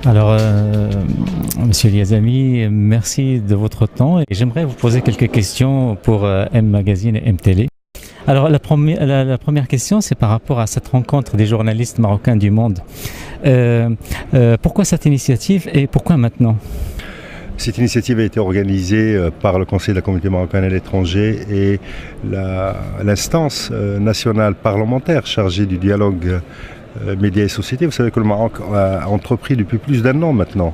Alors, Monsieur Liazami, merci de votre temps et j'aimerais vous poser quelques questions pour M Magazine et M Télé. Alors, la première question, c'est par rapport à cette rencontre des journalistes marocains du monde. Pourquoi cette initiative et pourquoi maintenant? Cette initiative a été organisée par le Conseil de la communauté marocaine à l'étranger et l'instance nationale parlementaire chargée du dialogue médias et société. Vous savez que le Maroc a entrepris depuis plus d'un an maintenant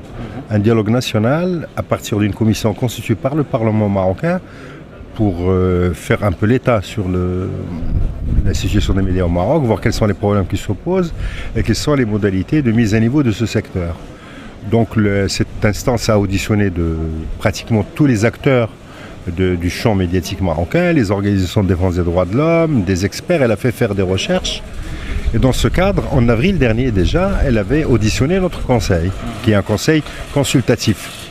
un dialogue national à partir d'une commission constituée par le Parlement marocain pour faire un peu l'état sur la situation des médias au Maroc, voir quels sont les problèmes qui s'opposent et quelles sont les modalités de mise à niveau de ce secteur. Donc cette instance a auditionné pratiquement tous les acteurs du champ médiatique marocain, les organisations de défense des droits de l'homme, des experts. Elle a fait faire des recherches. Et dans ce cadre, en avril dernier déjà, elle avait auditionné notre conseil, qui est un conseil consultatif.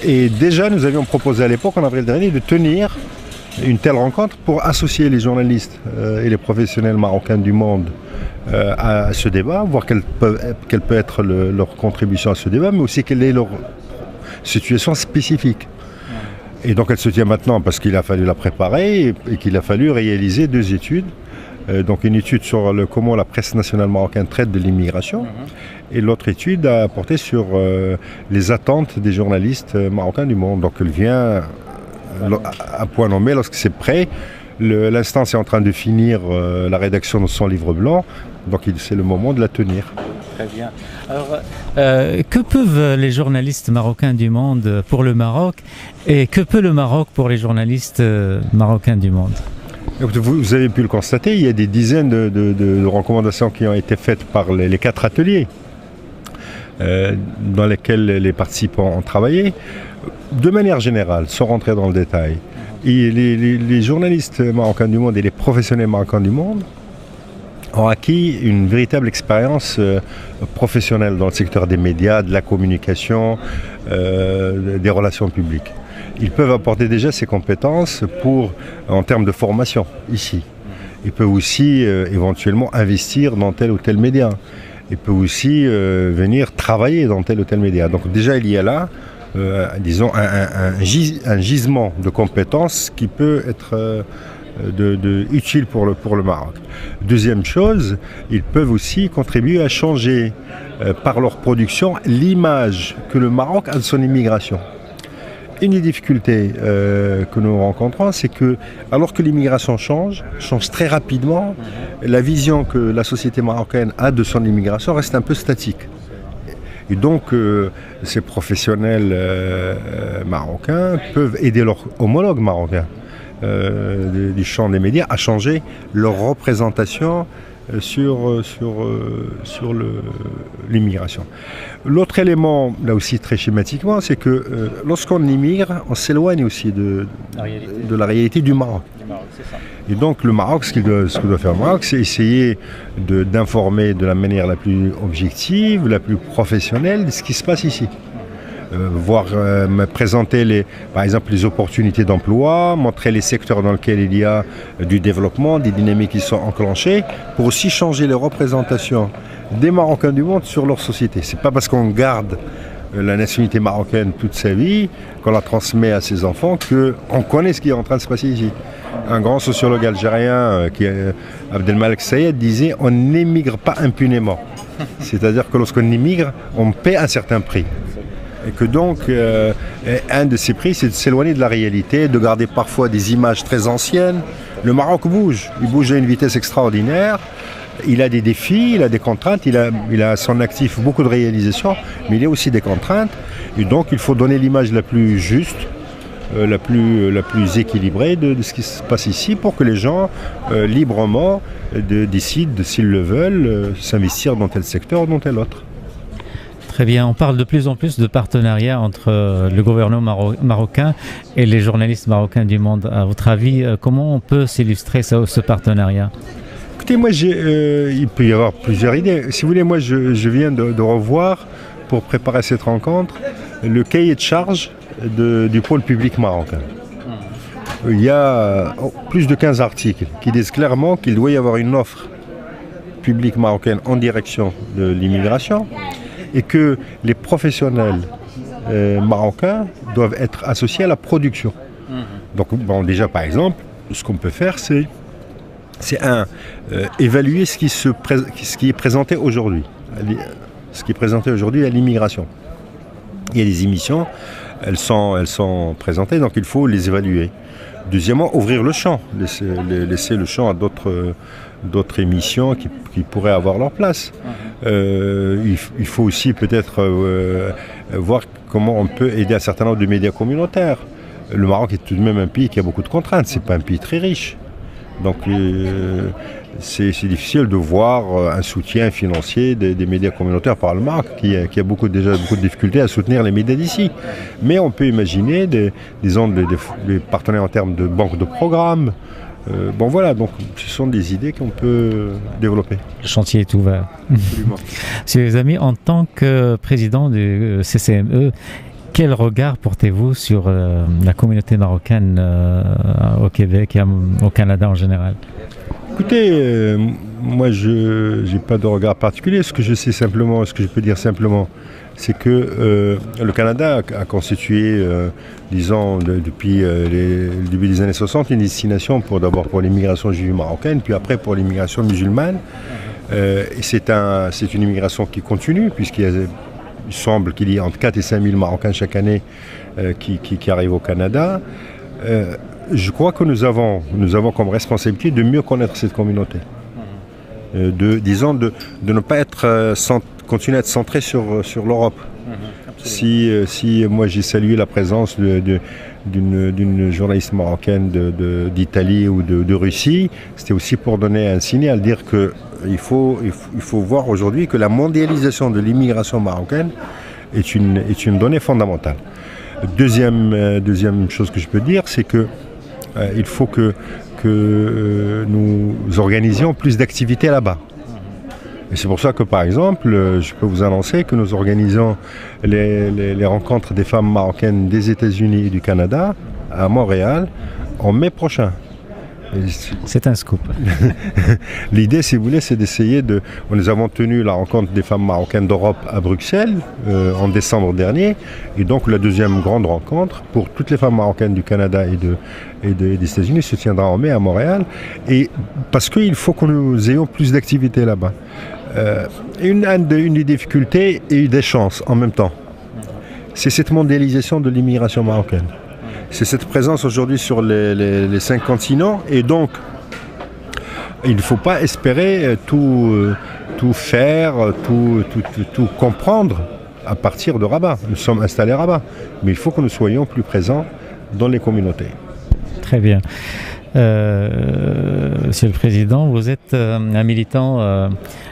Et déjà, nous avions proposé à l'époque, en avril dernier, de tenir une telle rencontre pour associer les journalistes et les professionnels marocains du monde à ce débat, voir quelle peut être leur contribution à ce débat, mais aussi quelle est leur situation spécifique. Et donc elle se tient maintenant parce qu'il a fallu la préparer et qu'il a fallu réaliser deux études. Donc une étude sur comment la presse nationale marocaine traite de l'immigration et l'autre étude a porté sur les attentes des journalistes marocains du monde. Donc elle vient à point nommé lorsque c'est prêt. L'instance est en train de finir la rédaction de son livre blanc, donc c'est le moment de la tenir. Très bien. Alors, que peuvent les journalistes marocains du monde pour le Maroc et que peut le Maroc pour les journalistes marocains du monde? Vous avez pu le constater, il y a des dizaines de recommandations qui ont été faites par les 4 ateliers dans lesquels les participants ont travaillé. De manière générale, sans rentrer dans le détail, les journalistes marocains du monde et les professionnels marocains du monde ont acquis une véritable expérience professionnelle dans le secteur des médias, de la communication, des relations publiques. Ils peuvent apporter déjà ces compétences en termes de formation ici. Ils peuvent aussi éventuellement investir dans tel ou tel média. Ils peuvent aussi venir travailler dans tel ou tel média. Donc déjà il y a là, disons, un gisement de compétences qui peut être utile pour le Maroc. Deuxième chose, ils peuvent aussi contribuer à changer par leur production l'image que le Maroc a de son immigration. Une des difficultés que nous rencontrons, c'est que alors que l'immigration change très rapidement, la vision que la société marocaine a de son immigration reste un peu statique. Et donc, ces professionnels marocains peuvent aider leurs homologues marocains du champ des médias à changer leur représentation sur l'immigration. L'autre élément, là aussi très schématiquement, c'est que lorsqu'on immigre, on s'éloigne aussi de la réalité du Maroc. Et donc le Maroc, ce que doit faire le Maroc, c'est essayer d'informer de la manière la plus objective, la plus professionnelle de ce qui se passe ici. Présenter par exemple les opportunités d'emploi, montrer les secteurs dans lesquels il y a du développement, des dynamiques qui sont enclenchées, pour aussi changer les représentations des Marocains du monde sur leur société. C'est pas parce qu'on garde la nationalité marocaine toute sa vie, qu'on la transmet à ses enfants, qu'on connaît ce qui est en train de se passer ici. Un grand sociologue algérien, Abdelmalek Sayed, disait « on n'émigre pas impunément ». C'est-à-dire que lorsqu'on émigre, on paie un certain prix. Et que donc, un de ces prix, c'est de s'éloigner de la réalité, de garder parfois des images très anciennes. Le Maroc bouge, il bouge à une vitesse extraordinaire. Il a des défis, il a des contraintes, il a à son actif beaucoup de réalisations, mais il y a aussi des contraintes. Et donc, il faut donner l'image la plus juste, la plus équilibrée de ce qui se passe ici pour que les gens, librement, décident, s'ils le veulent, s'investir dans tel secteur ou dans tel autre. Très bien, on parle de plus en plus de partenariat entre le gouvernement marocain et les journalistes marocains du monde. À votre avis, comment on peut s'illustrer ce partenariat? Écoutez, moi, il peut y avoir plusieurs idées. Si vous voulez, moi, je viens de revoir, pour préparer cette rencontre, le cahier de charge du pôle public marocain. Il y a plus de 15 articles qui disent clairement qu'il doit y avoir une offre publique marocaine en direction de l'immigration et que les professionnels marocains doivent être associés à la production. Donc bon, déjà par exemple, ce qu'on peut faire, c'est évaluer ce qui est présenté aujourd'hui. Ce qui est présenté aujourd'hui à l'immigration. Il y a des émissions, elles sont présentées, donc il faut les évaluer. Deuxièmement, ouvrir le champ, laisser le champ à d'autres émissions qui pourraient avoir leur place. Il faut aussi peut-être voir comment on peut aider un certain nombre de médias communautaires. Le Maroc est tout de même un pays qui a beaucoup de contraintes, c'est pas un pays très riche. Donc c'est difficile de voir un soutien financier des médias communautaires par le Maroc, qui a déjà beaucoup de difficultés à soutenir les médias d'ici. Mais on peut imaginer des partenaires en termes de banques de programmes. Bon voilà, donc ce sont des idées qu'on peut développer. Le chantier est ouvert. Absolument. Monsieur les amis, en tant que président du CCME, quel regard portez-vous sur la communauté marocaine au Québec et au Canada en général? Écoutez, moi je n'ai pas de regard particulier. Ce que je peux dire simplement, c'est que le Canada a constitué, disons, depuis le début des années 60, une destination d'abord pour l'immigration juive marocaine, puis après pour l'immigration musulmane. Et c'est une immigration qui continue, il semble qu'il y ait entre 4 et 5 000 Marocains chaque année qui arrivent au Canada. Je crois que nous avons comme responsabilité de mieux connaître cette communauté. De ne pas continuer à être centré sur l'Europe. Si moi j'ai salué la présence d'une journaliste marocaine d'Italie ou de Russie, c'était aussi pour donner un signal, dire que il faut voir aujourd'hui que la mondialisation de l'immigration marocaine est une donnée fondamentale. Deuxième chose que je peux dire, c'est que il faut que nous organisions plus d'activités là-bas. Et c'est pour ça que, par exemple, je peux vous annoncer que nous organisons les rencontres des femmes marocaines des États-Unis et du Canada à Montréal en mai prochain. C'est un scoop. L'idée, si vous voulez, c'est d'essayer de... Nous avons tenu la rencontre des femmes marocaines d'Europe à Bruxelles en décembre dernier. Et donc, la deuxième grande rencontre pour toutes les femmes marocaines du Canada et des États-Unis se tiendra en mai à Montréal. Et parce qu'il faut que nous ayons plus d'activités là-bas. Une des difficultés et des chances en même temps, c'est cette mondialisation de l'immigration marocaine. C'est cette présence aujourd'hui sur les 5 continents, et donc il ne faut pas espérer tout faire, tout comprendre à partir de Rabat. Nous sommes installés à Rabat, mais il faut que nous soyons plus présents dans les communautés. Très bien. Monsieur le Président, vous êtes un militant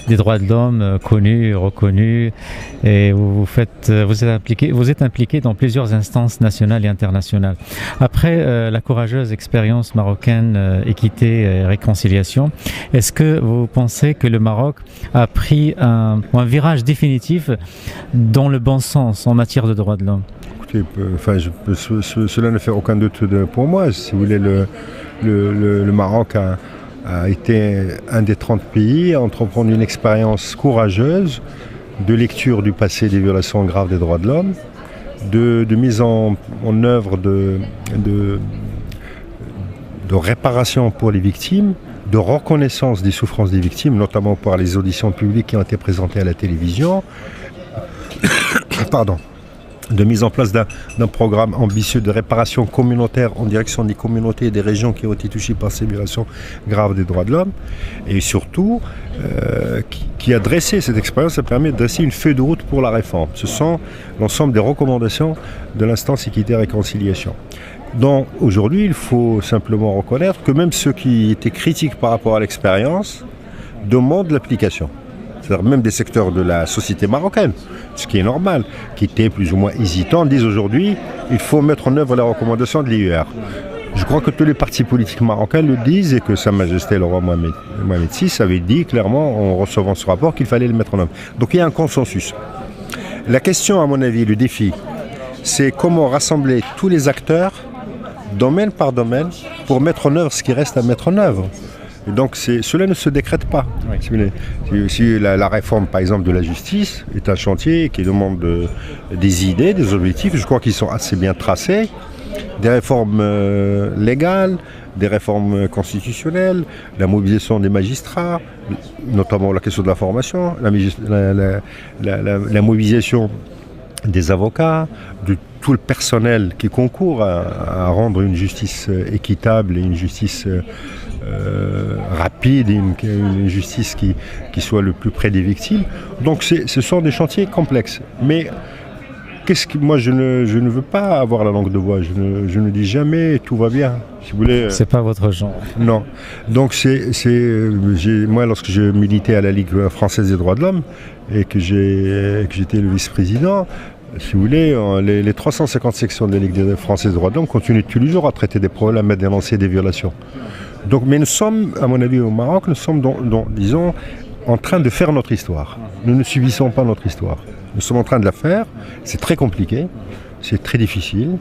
des droits de l'homme connu, reconnu, et vous êtes impliqué dans plusieurs instances nationales et internationales. Après la courageuse expérience marocaine Équité et Réconciliation, est-ce que vous pensez que le Maroc a pris un virage définitif dans le bon sens en matière de droits de l'homme? Écoutez, cela ne fait aucun doute pour moi. Si vous voulez, le Maroc a été un des 30 pays à entreprendre une expérience courageuse de lecture du passé des violations graves des droits de l'homme, de mise en œuvre de réparation pour les victimes, de reconnaissance des souffrances des victimes, notamment par les auditions publiques qui ont été présentées à la télévision. Pardon. De mise en place d'un programme ambitieux de réparation communautaire en direction des communautés et des régions qui ont été touchées par ces violations graves des droits de l'homme, et surtout qui a dressé cette expérience, ça permet de dresser une feuille de route pour la réforme. Ce sont l'ensemble des recommandations de l'instance Équité et Réconciliation. Donc aujourd'hui, il faut simplement reconnaître que même ceux qui étaient critiques par rapport à l'expérience demandent l'application. C'est-à-dire même des secteurs de la société marocaine, ce qui est normal, qui étaient plus ou moins hésitants, disent aujourd'hui il faut mettre en œuvre les recommandations de l'IUR. Je crois que tous les partis politiques marocains le disent, et que Sa Majesté le roi Mohamed VI avait dit clairement en recevant ce rapport qu'il fallait le mettre en œuvre. Donc il y a un consensus. La question, à mon avis, le défi, c'est comment rassembler tous les acteurs, domaine par domaine, pour mettre en œuvre ce qui reste à mettre en œuvre. Et donc cela ne se décrète pas. Oui. Si la réforme, par exemple, de la justice est un chantier qui demande des idées, des objectifs, je crois qu'ils sont assez bien tracés, des réformes légales, des réformes constitutionnelles, la mobilisation des magistrats, notamment la question de la formation, la mobilisation des avocats, de tout le personnel qui concourt à rendre une justice équitable et une justice rapide, et une justice qui soit le plus près des victimes. Donc ce sont des chantiers complexes. Mais moi je ne veux pas avoir la langue de bois, je ne dis jamais tout va bien. Si vous voulez, c'est pas votre genre. Non. Donc moi lorsque je militais à la Ligue française des droits de l'homme et que j'étais le vice-président, si vous voulez, les 350 sections de la Ligue française des droits de l'homme continuent tous les jours à traiter des problèmes, à dénoncer des violations. Donc, mais nous sommes, à mon avis, au Maroc, nous sommes, disons, en train de faire notre histoire. Nous ne subissons pas notre histoire. Nous sommes en train de la faire. C'est très compliqué, c'est très difficile.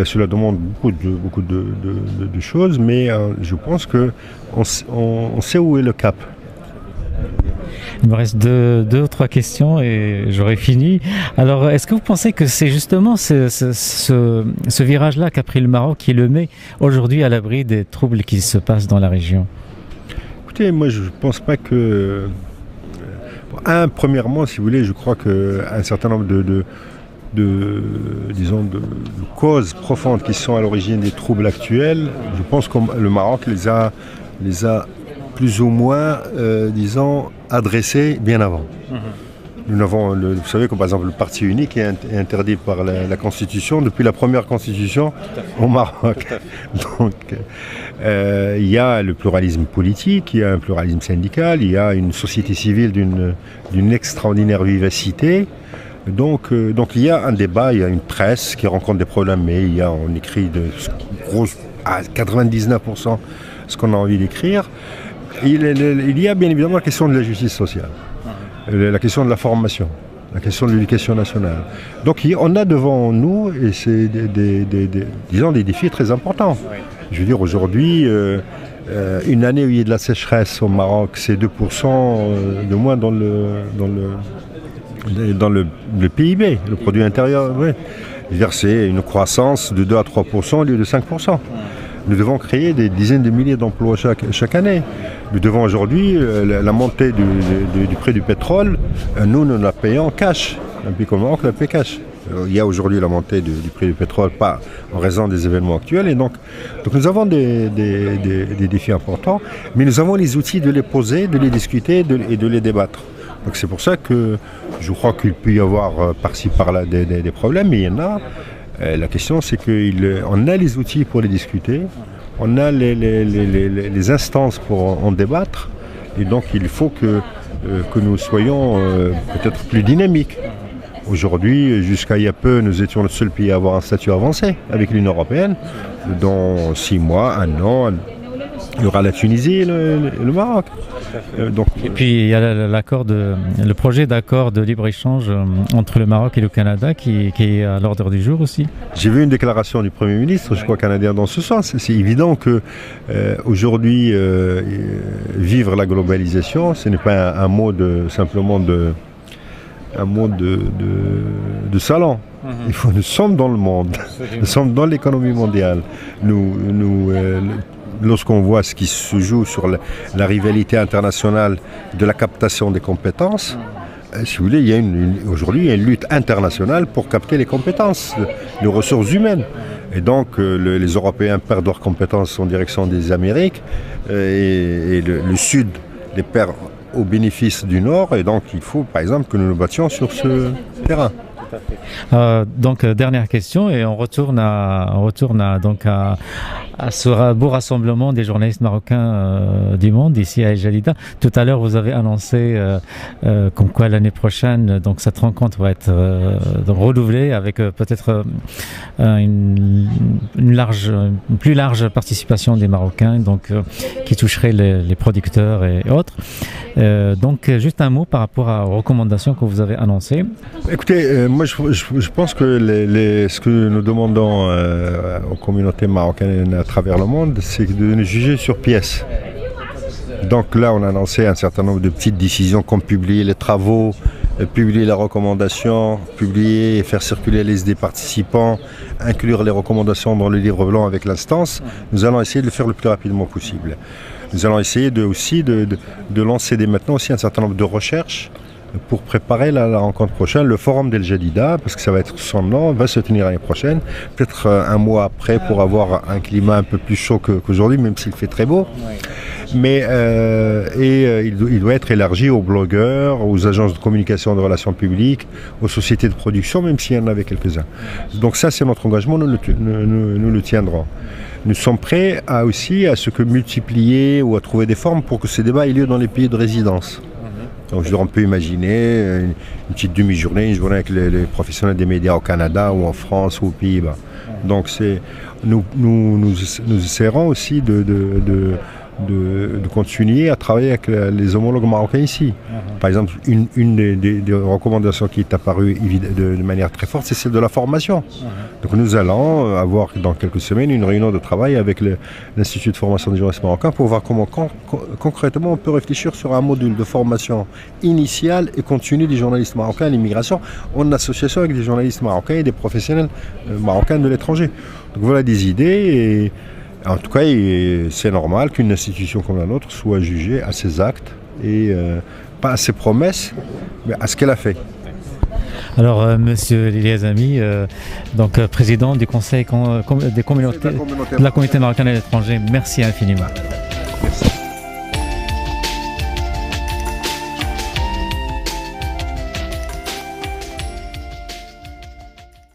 Cela demande beaucoup de choses, mais je pense qu'on sait où est le cap. Il me reste deux ou trois questions et j'aurai fini. Alors, est-ce que vous pensez que c'est justement ce virage-là qu'a pris le Maroc qui le met aujourd'hui à l'abri des troubles qui se passent dans la région? Écoutez, moi je ne pense pas que... premièrement, si vous voulez, je crois qu'un certain nombre de causes profondes qui sont à l'origine des troubles actuels, je pense que le Maroc les a plus ou moins, adressés bien avant. Nous avons, vous savez, comme par exemple le parti unique est interdit par la Constitution depuis la première Constitution au Maroc. Donc, il y a le pluralisme politique, il y a un pluralisme syndical, il y a une société civile d'une extraordinaire vivacité. Donc il y a un débat, il y a une presse qui rencontre des problèmes, mais on écrit à 99% ce qu'on a envie d'écrire. Il y a bien évidemment la question de la justice sociale, la question de la formation, la question de l'éducation nationale. Donc on a devant nous, et c'est des défis très importants. Je veux dire, aujourd'hui, une année où il y a de la sécheresse au Maroc, c'est 2% de moins dans le PIB, le produit intérieur. Oui. Je veux dire, c'est une croissance de 2 à 3% au lieu de 5%. Nous devons créer des dizaines de milliers d'emplois chaque année. Nous devons aujourd'hui, la montée du prix du pétrole, nous la payons en cash. Un pays comme le Maroc la paye cash. Il y a aujourd'hui la montée du prix du pétrole, pas en raison des événements actuels. Et donc nous avons des défis importants, mais nous avons les outils de les poser, de les discuter et de les débattre. Donc c'est pour ça que je crois qu'il peut y avoir par-ci par-là des problèmes, mais il y en a. La question, c'est qu'on a les outils pour les discuter, on a les instances pour en débattre, et donc il faut que nous soyons peut-être plus dynamiques. Aujourd'hui, jusqu'à il y a peu, nous étions le seul pays à avoir un statut avancé avec l'Union européenne. Dans 6 mois, 1 an, il y aura la Tunisie et le Maroc. Et puis il y a le projet d'accord de libre-échange entre le Maroc et le Canada qui est à l'ordre du jour aussi. J'ai vu une déclaration du Premier ministre, je crois canadien, dans ce sens. C'est évident que aujourd'hui, vivre la globalisation, ce n'est pas un mot simplement de salon. Nous sommes dans le monde, nous sommes dans l'économie mondiale. Lorsqu'on voit ce qui se joue sur la rivalité internationale de la captation des compétences, si vous voulez, aujourd'hui il y a une lutte internationale pour capter les compétences, les ressources humaines. Et donc les Européens perdent leurs compétences en direction des Amériques et le Sud les perd au bénéfice du Nord. Et donc il faut par exemple que nous nous battions sur ce terrain. Donc dernière question et on retourne à ce beau rassemblement des journalistes marocains du monde ici à El Jalida. Tout à l'heure vous avez annoncé comme quoi l'année prochaine donc cette rencontre va être renouvelée avec peut-être une plus large participation des Marocains donc qui toucherait les producteurs et autres. Donc juste un mot par rapport aux recommandations que vous avez annoncées. Écoutez, moi je pense que ce que nous demandons aux communautés marocaines à travers le monde, c'est de nous juger sur pièce. Donc là, on a annoncé un certain nombre de petites décisions comme publier les travaux, publier les recommandations, publier et faire circuler les listes des participants, inclure les recommandations dans le livre blanc avec l'instance. Nous allons essayer de le faire le plus rapidement possible. Nous allons essayer de lancer dès maintenant aussi un certain nombre de recherches pour préparer la rencontre prochaine, le forum d'El Jadida, parce que ça va être son nom, va se tenir l'année prochaine, peut-être un mois après pour avoir un climat un peu plus chaud qu'aujourd'hui, même s'il fait très beau. Mais il doit être élargi aux blogueurs, aux agences de communication de relations publiques, aux sociétés de production, même s'il y en avait quelques-uns. Donc ça, c'est notre engagement, nous le tiendrons. Nous sommes prêts à ce que multiplier ou à trouver des formes pour que ces débats aient lieu dans les pays de résidence. Donc on peut imaginer une petite demi-journée, une journée avec les professionnels des médias au Canada ou en France ou aux Pays-Bas. Donc nous essaierons aussi de continuer à travailler avec les homologues marocains ici. Par exemple, une des recommandations qui est apparue de manière très forte, c'est celle de la formation. Donc nous allons avoir dans quelques semaines une réunion de travail avec l'Institut de formation des journalistes marocains pour voir comment concrètement on peut réfléchir sur un module de formation initiale et continue des journalistes marocains à l'immigration en association avec des journalistes marocains et des professionnels marocains de l'étranger. Donc voilà des idées et en tout cas, c'est normal qu'une institution comme la nôtre soit jugée à ses actes et pas à ses promesses, mais à ce qu'elle a fait. Alors, Monsieur Ilyas Ami, président du Conseil des communautés de la communauté marocaine à l'étranger, merci infiniment. Merci.